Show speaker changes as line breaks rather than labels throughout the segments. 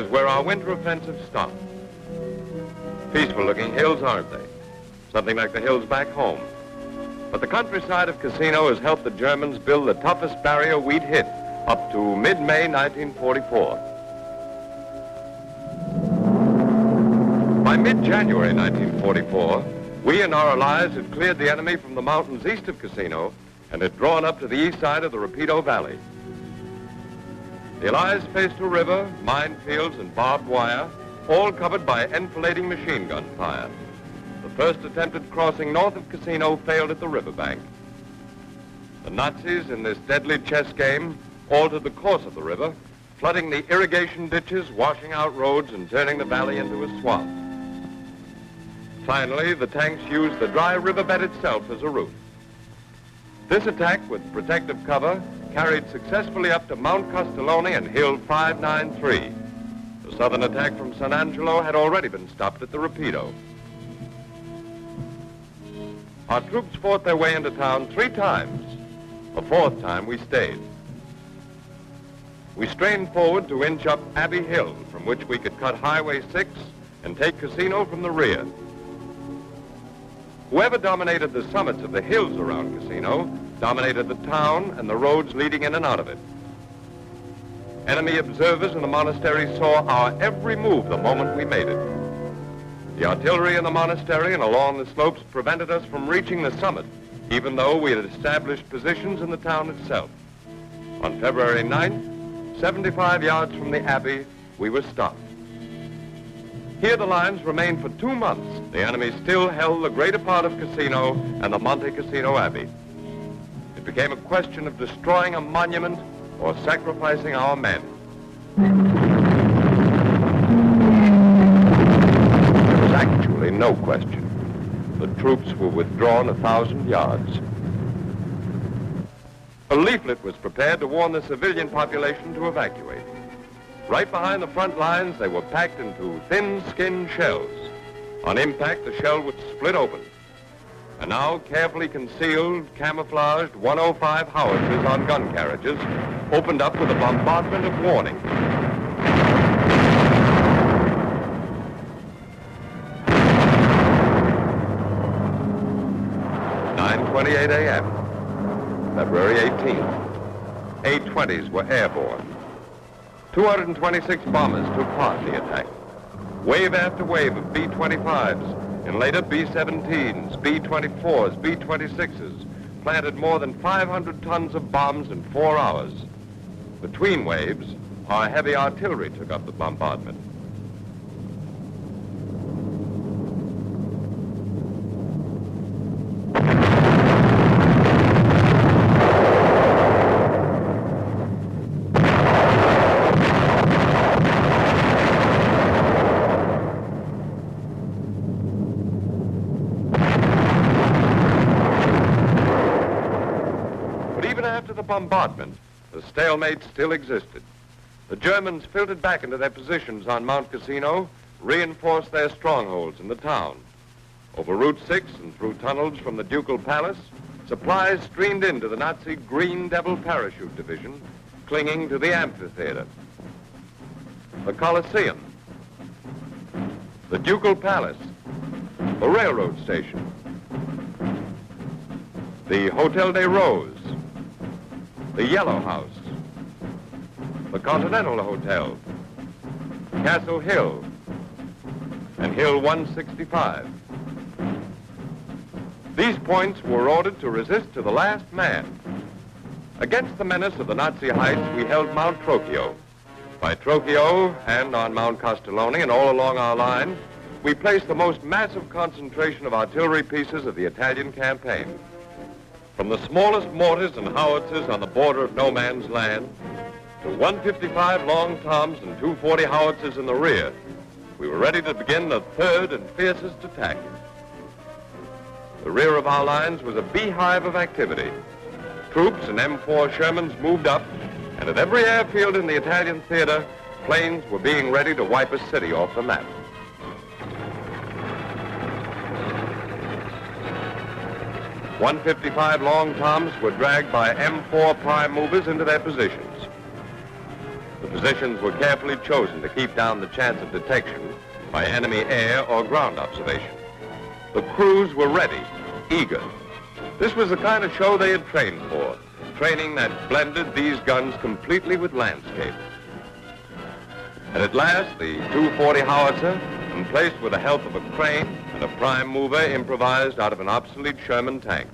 is where our winter offensive stopped. Peaceful-looking hills, aren't they? Something like the hills back home. But the countryside of Cassino has helped the Germans build the toughest barrier we'd hit up to mid-May 1944. By mid-January 1944, we and our allies had cleared the enemy from the mountains east of Cassino and had drawn up to the east side of the Rapido Valley. The Allies faced a river, minefields, and barbed wire, all covered by enfilading machine gun fire. The first attempted crossing north of Cassino failed at the riverbank. The Nazis, in this deadly chess game, altered the course of the river, flooding the irrigation ditches, washing out roads, and turning the valley into a swamp. Finally, the tanks used the dry riverbed itself as a route. This attack, with protective cover, carried successfully up to Mount Castellone and Hill 593. The southern attack from San Angelo had already been stopped at the Rapido. Our troops fought their way into town 3 times. The 4th time we stayed. We strained forward to inch up Abbey Hill, from which we could cut Highway 6 and take Cassino from the rear. Whoever dominated the summits of the hills around Cassino dominated the town and the roads leading in and out of it. Enemy observers in the monastery saw our every move the moment we made it. The artillery in the monastery and along the slopes prevented us from reaching the summit, even though we had established positions in the town itself. On February 9th, 75 yards from the Abbey, we were stopped. Here the lines remained for 2 months. The enemy still held the greater part of Cassino and the Monte Cassino Abbey. It became a question of destroying a monument or sacrificing our men. There was actually no question. The troops were withdrawn 1,000 yards. A leaflet was prepared to warn the civilian population to evacuate. Right behind the front lines, they were packed into thin-skinned shells. On impact, the shell would split open. And now, carefully concealed, camouflaged 105 howitzers on gun carriages opened up with a bombardment of warning. "9:28 a.m., February 18th. A-20s were airborne. 226 bombers took part in the attack. Wave after wave of B-25s, and later B-17s, B-24s, B-26s, planted more than 500 tons of bombs in 4 hours. Between waves, our heavy artillery took up the bombardment. Bombardment, the stalemate still existed. The Germans filtered back into their positions on Mount Cassino, reinforced their strongholds in the town. Over Route 6 and through tunnels from the Ducal Palace, supplies streamed into the Nazi Green Devil Parachute Division, clinging to the amphitheater, the Colosseum, the Ducal Palace, the railroad station, the Hotel des Roses, the Yellow House, the Continental Hotel, Castle Hill, and Hill 165. These points were ordered to resist to the last man. Against the menace of the Nazi heights, we held Mount Trocchio. By Trocchio and on Mount Castellone and all along our line, we placed the most massive concentration of artillery pieces of the Italian campaign. From the smallest mortars and howitzers on the border of no man's land to 155 long toms and 240 howitzers in the rear, we were ready to begin the third and fiercest attack. The rear of our lines was a beehive of activity. Troops and M4 Shermans moved up, and at every airfield in the Italian theater, planes were being ready to wipe a city off the map. 155 long toms were dragged by M4 prime movers into their positions. The Positions were carefully chosen to keep down the chance of detection by enemy air or ground observation. The crews were ready, eager. This was the kind of show they had trained for, training that blended these guns completely with landscape. And at last, the 240 howitzer, emplaced with the help of a crane and a prime mover improvised out of an obsolete Sherman tank.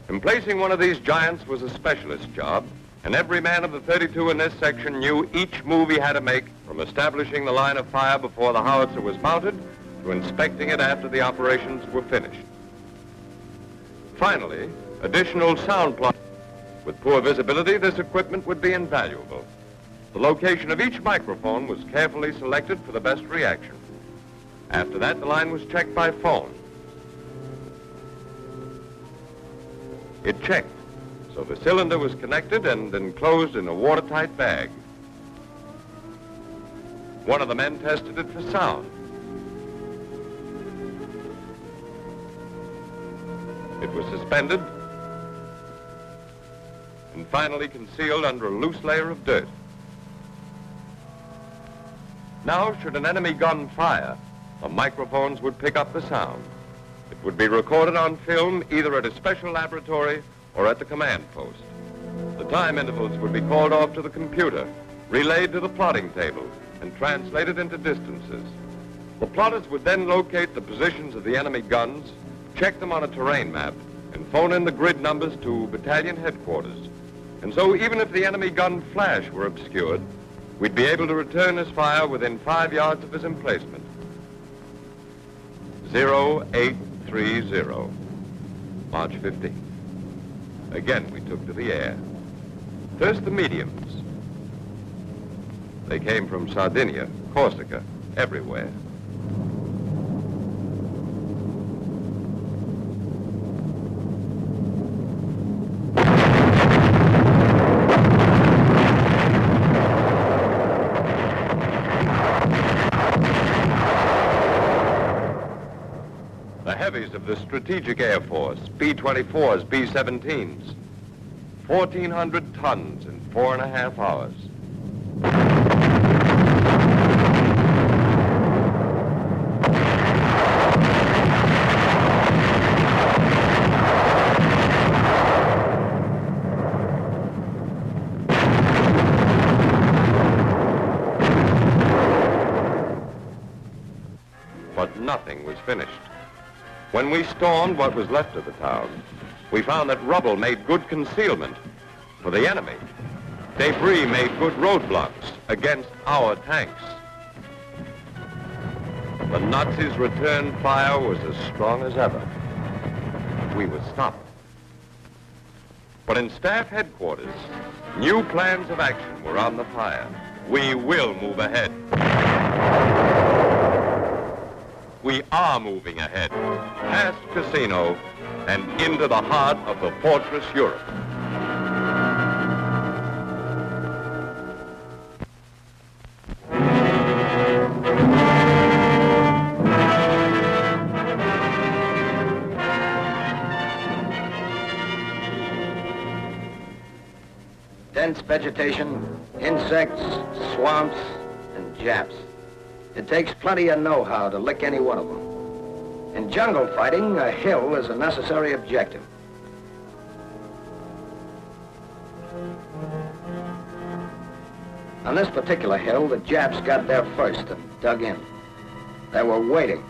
Emplacing one of these giants was a specialist job, and every man of the 32 in this section knew each move he had to make, from establishing the line of fire before the howitzer was mounted to inspecting it after the operations were finished. Finally, additional sound plots. With poor visibility, this equipment would be invaluable. The location of each microphone was carefully selected for the best reaction. After that, the line was checked by phone. It checked, so the cylinder was connected and enclosed in a watertight bag. One of the men tested it for sound. It was suspended and finally concealed under a loose layer of dirt. Now, should an enemy gun fire, the microphones would pick up the sound. It would be recorded on film either at a special laboratory or at the command post. The time intervals would be called off to the computer, relayed to the plotting table, and translated into distances. The plotters would then locate the positions of the enemy guns, check them on a terrain map, and phone in the grid numbers to battalion headquarters. And so even if the enemy gun flash were obscured, we'd be able to return his fire within 5 yards of his emplacement. 0830, March 15th. Again, we took to the air. First, the mediums. They came from Sardinia, Corsica, everywhere. Of the Strategic Air Force, B-24s, B-17s. 1,400 tons in 4.5 hours. But nothing was finished. When we stormed what was left of the town, we found that rubble made good concealment for the enemy. Debris made good roadblocks against our tanks. The Nazis' return fire was as strong as ever. We were stopped. But in staff headquarters, new plans of action were on the fire. We will move ahead. We are moving ahead, past Cassino and into the heart of the fortress Europe.
Dense vegetation, insects, swamps, and Japs. It takes plenty of know-how to lick any one of them. In jungle fighting, a hill is a necessary objective. On this particular hill, the Japs got there first and dug in. They were waiting.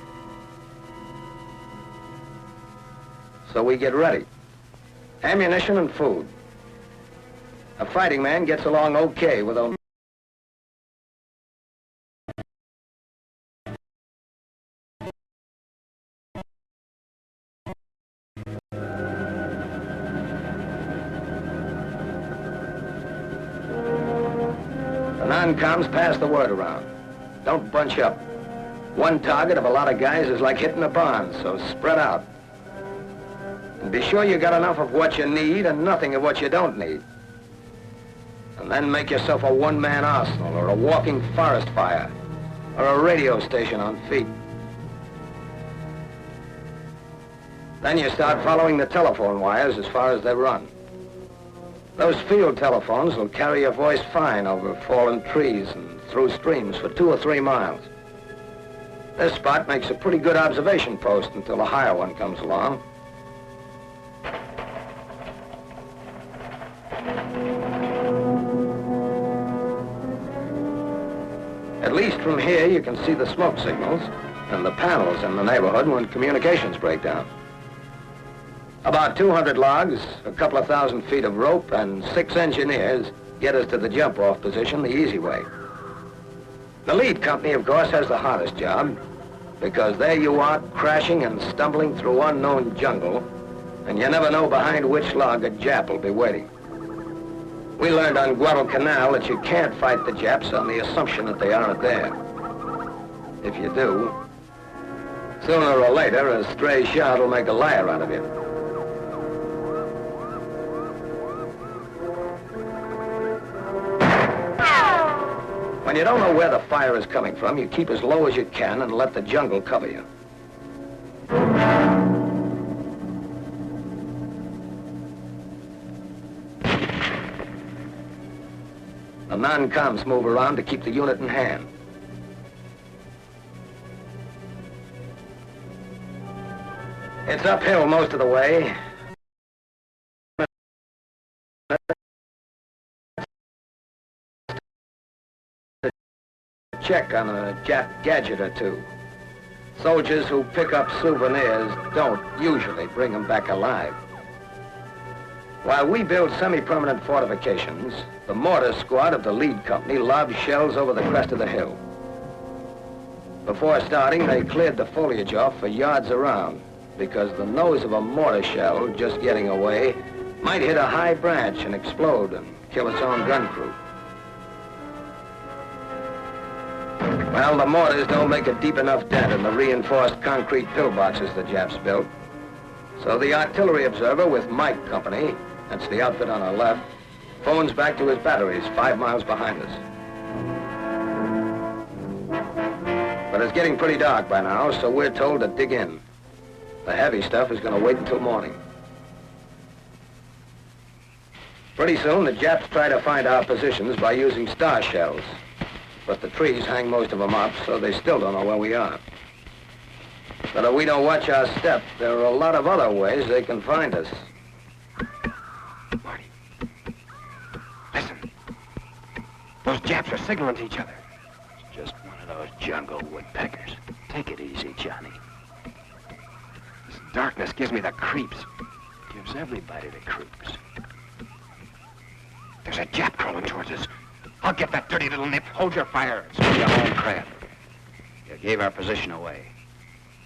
So we get ready. Ammunition and food. A fighting man gets along okay with only non-coms pass the word around. Don't bunch up. One target of a lot of guys is like hitting a barn, so spread out. And be sure you got enough of what you need and nothing of what you don't need. And then make yourself a one-man arsenal or a walking forest fire or a radio station on feet. Then you start following the telephone wires as far as they run. Those field telephones will carry your voice fine over fallen trees and through streams for 2 or 3 miles. This spot makes a pretty good observation post until a higher one comes along. At least from here you can see the smoke signals and the panels in the neighborhood when communications break down. About 200 logs, a couple of thousand feet of rope, and 6 engineers get us to the jump-off position the easy way. The lead company, of course, has the hardest job, because there you are, crashing and stumbling through unknown jungle, and you never know behind which log a Jap will be waiting. We learned on Guadalcanal that you can't fight the Japs on the assumption that they aren't there. If you do, sooner or later, a stray shot will make a liar out of you. When you don't know where the fire is coming from, you keep as low as you can and let the jungle cover you. The non-coms move around to keep the unit in hand. It's uphill most of the way. Check on a Jap gadget or two. Soldiers who pick up souvenirs don't usually bring them back alive. While we build semi-permanent fortifications, the mortar squad of the lead company lobs shells over the crest of the hill. Before starting, they cleared the foliage off for yards around, because the nose of a mortar shell just getting away might hit a high branch and explode and kill its own gun crew. Well, the mortars don't make a deep enough dent in the reinforced concrete pillboxes the Japs built. So the artillery observer with Mike Company, that's the outfit on our left, phones back to his batteries 5 miles behind us. But it's getting pretty dark by now, so we're told to dig in. The heavy stuff is going to wait until morning. Pretty soon, the Japs try to find our positions by using star shells. But the trees hang most of them up, so they still don't know where we are. But if we don't watch our step, there are a lot of other ways they can find us.
Marty, listen. Those Japs are signaling to each other.
It's just one of those jungle woodpeckers. Take it easy, Johnny.
This darkness gives me the creeps.
Gives everybody the creeps.
There's a Jap crawling towards us. I'll get that dirty little nip. Hold your fire.
It's your home crap. You gave our position away.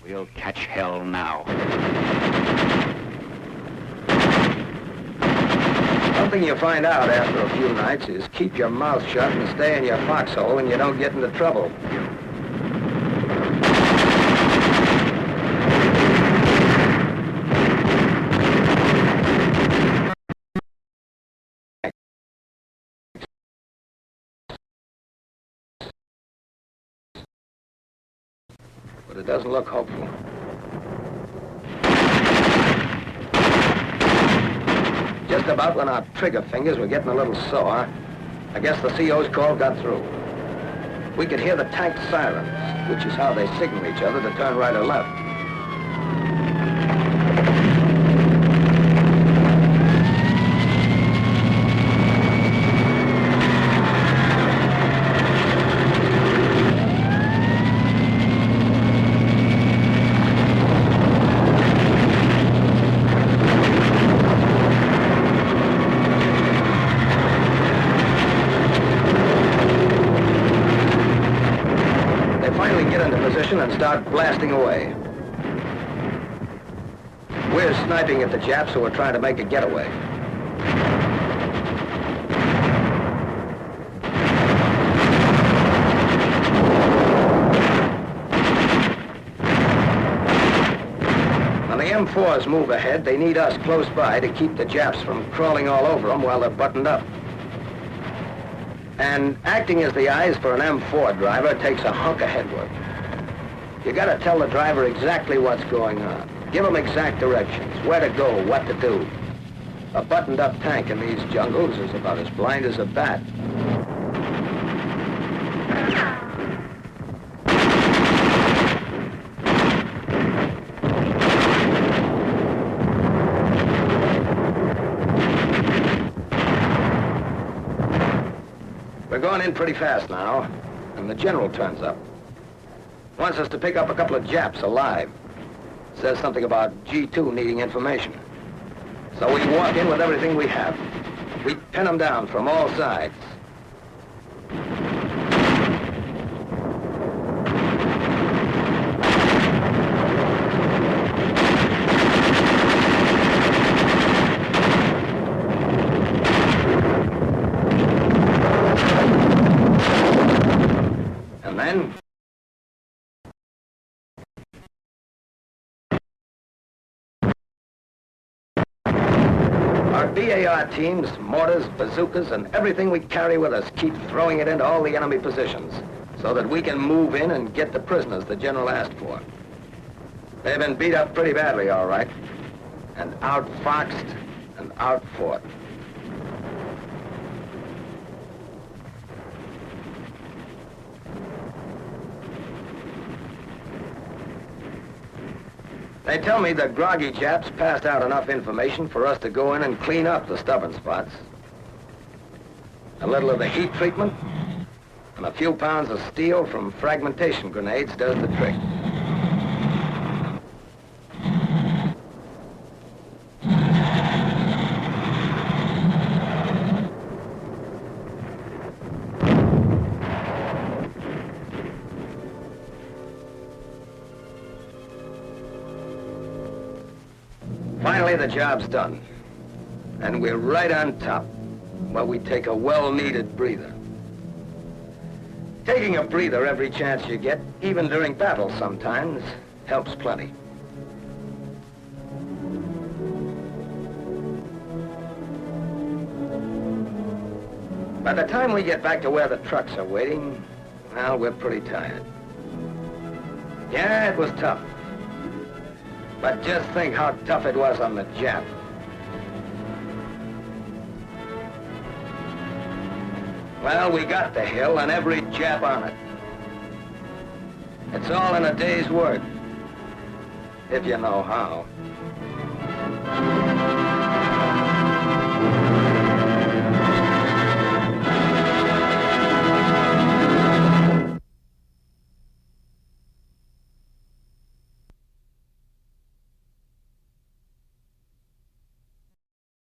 We'll catch hell now.
Something you find out after a few nights is keep your mouth shut and stay in your foxhole and you don't get into trouble. But it doesn't look hopeful. Just about when our trigger fingers were getting a little sore, I guess the CO's call got through. We could hear the tank sirens, which is how they signal each other to turn right or left. And start blasting away. We're sniping at the Japs who are trying to make a getaway. When the M4s move ahead, they need us close by to keep the Japs from crawling all over them while they're buttoned up. And acting as the eyes for an M4 driver takes a hunk of headwork. You gotta tell the driver exactly what's going on. Give him exact directions, where to go, what to do. A buttoned-up tank in these jungles is about as blind as a bat. We're going in pretty fast now, and the general turns up. Wants us to pick up a couple of Japs alive. Says something about G2 needing information. So we walk in with everything we have. We pin them down from all sides. And then our BAR teams, mortars, bazookas, and everything we carry with us keep throwing it into all the enemy positions so that we can move in and get the prisoners the General asked for. They've been beat up pretty badly, all right, and outfoxed and outfought. They tell me the groggy Japs passed out enough information for us to go in and clean up the stubborn spots. A little of the heat treatment and a few pounds of steel from fragmentation grenades does the trick. Finally, the job's done. And we're right on top, where we take a well-needed breather. Taking a breather every chance you get, even during battle sometimes, helps plenty. By the time we get back to where the trucks are waiting, well, we're pretty tired. Yeah, it was tough. But just think how tough it was on the Jap. Well, we got the hill and every Jap on it. It's all in a day's work, if you know how.